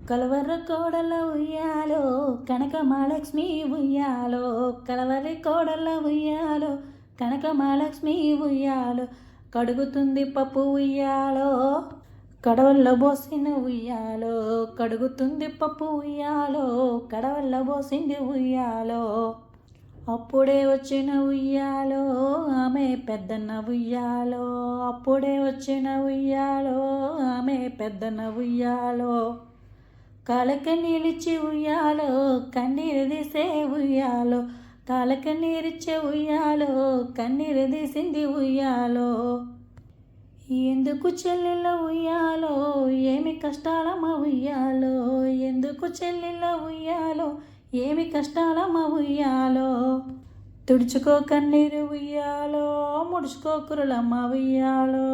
కలవర కోడల ఉయ్యాలో కనకమహాలక్ష్మి ఉయ్యాలో, కలవరి కోడల ఉయ్యాలో కనకమహాలక్ష్మి ఉయ్యాలో, కడుగుతుంది పప్పు ఉయ్యాలో కడవల్ల బోసిన ఉయ్యాలో, కడుగుతుంది పప్పు ఉయ్యాలో కడవల్ల బోసింది ఉయ్యాలో. అప్పుడే వచ్చిన ఉయ్యాలో ఆమె పెద్దన్న ఉయ్యాలో, అప్పుడే వచ్చిన ఉయ్యాలో ఆమె పెద్దన్న ఉయ్యాలో. కాలక నీళ్ళిచ్చి ఉయ్యాలో కన్నీరు తీసే ఉయ్యాలో, కాలక నీరిచ్చే ఉయ్యాలో కన్నీరు తీసింది ఉయ్యాలో. ఎందుకు చెల్లెల ఉయ్యాలో ఏమి కష్టాలమ్మ ఉయ్యాలో, ఎందుకు చెల్లెల ఉయ్యాలో ఏమి కష్టాలమ్మ ఉయ్యాలో. తుడుచుకో కన్నీరు ఉయ్యాలో ముడుచుకో కురులమ్మ ఉయ్యాలో,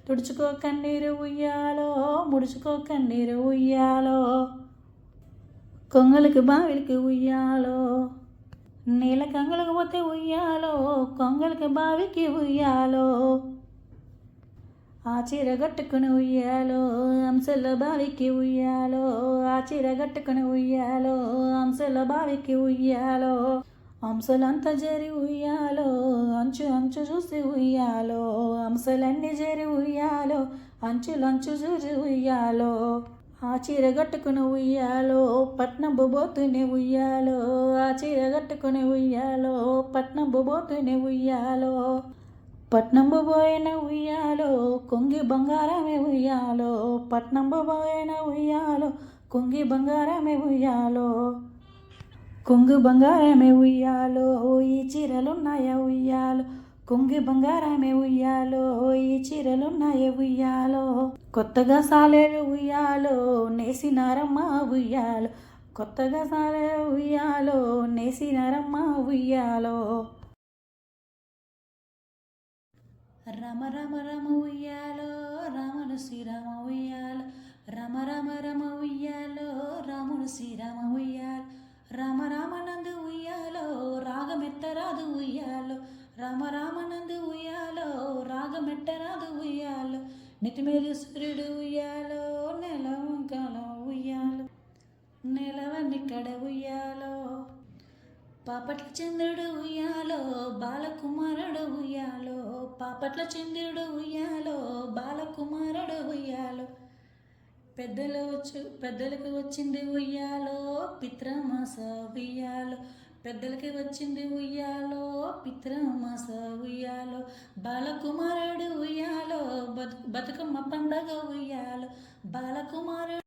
తుడుచుకో కన్నీరు ఉయ్యాలో ముడుచుకో కన్నీరు ఉయ్యాలో. కొంగలకి బావిలకి ఉయ్యాలో, నీళ్ళ కంగలకు పోతే ఉయ్యాలో కొంగలకి బావికి ఉయ్యాలో. ఆ చీర కట్టుకుని ఉయ్యాలో అంశల బావికి ఉయ్యాలో, ఆ చీర కట్టుకుని ఉయ్యాలో అంశల బావికి ఉయ్యాలో. అంశలంతా జరి ఉయ్యాలో అంచు అంచు చూసి ఉయ్యాలో, అంశలన్నీ జరి ఉయ్యాలో అంచులంచు చూసి ఉయ్యాలో. ఆ చీర కట్టుకుని ఉయ్యాలో పట్నం బొబోతుని ఉయ్యాలో, ఆ చీర కట్టుకుని ఉయ్యాలో పట్నం బొబోతుని ఉయ్యాలో. పట్నం బొబోయిన ఉయ్యాలో కొంగి బంగారమే ఉయ్యాలో, పట్నం బొబోయిన ఉయ్యాలో కొంగి బంగారమే ఉయ్యాలో. కొంగు బంగారమే ఉయ్యాలో ఈ చీరలున్నాయా ఉయ్యాలో, కొంగి బంగారమే ఉయ్యాలో ఈ చీరలున్నాయా ఉయ్యాలో. కొత్తగా సాలేలు ఉయ్యాలో నేసినారమ్మ ఉయ్యాలో, కొత్తగా సాలేలు ఉయ్యాలో నేసినారమ్మ ఉయ్యాలో. రమ రమ రమ ఉయ్యాలో రాముడు శ్రీరామ ఉయ్యాలో, రమ రమ రమ ఉయ్యాలో రాముడు శ్రీరామ ఉయ్యాలో. రామ రామనందు ఉయ్యాలో రాగమెట్టరాదు ఉయ్యాలో, రామ రామనందు ఉయ్యాలో రాగమెట్టరాదు ఉయ్యాలో. నితిమేది సూర్యుడు ఉయ్యాలో నెలవంకల ఉయ్యాలో, నెలవన్ని కడ ఉయ్యాలో. పాపట్ల చంద్రుడు ఉయ్యాలో బాలకుమారుడు ఉయ్యాలో, పాపట్ల చంద్రుడు ఉయ్యాలో బాలకుమారుడు ఉయ్యాలో. పెద్దలకు వచ్చింది ఉయ్యాలో పిత్రమాస ఉయ్యాలో, పెద్దలకి వచ్చింది ఉయ్యాలో పిత్రమాస ఉయ్యాలో. బాలకుమారుడు ఉయ్యాలో బతుకమ్మ పండగ ఉయ్యాలో, బాలకుమారుడు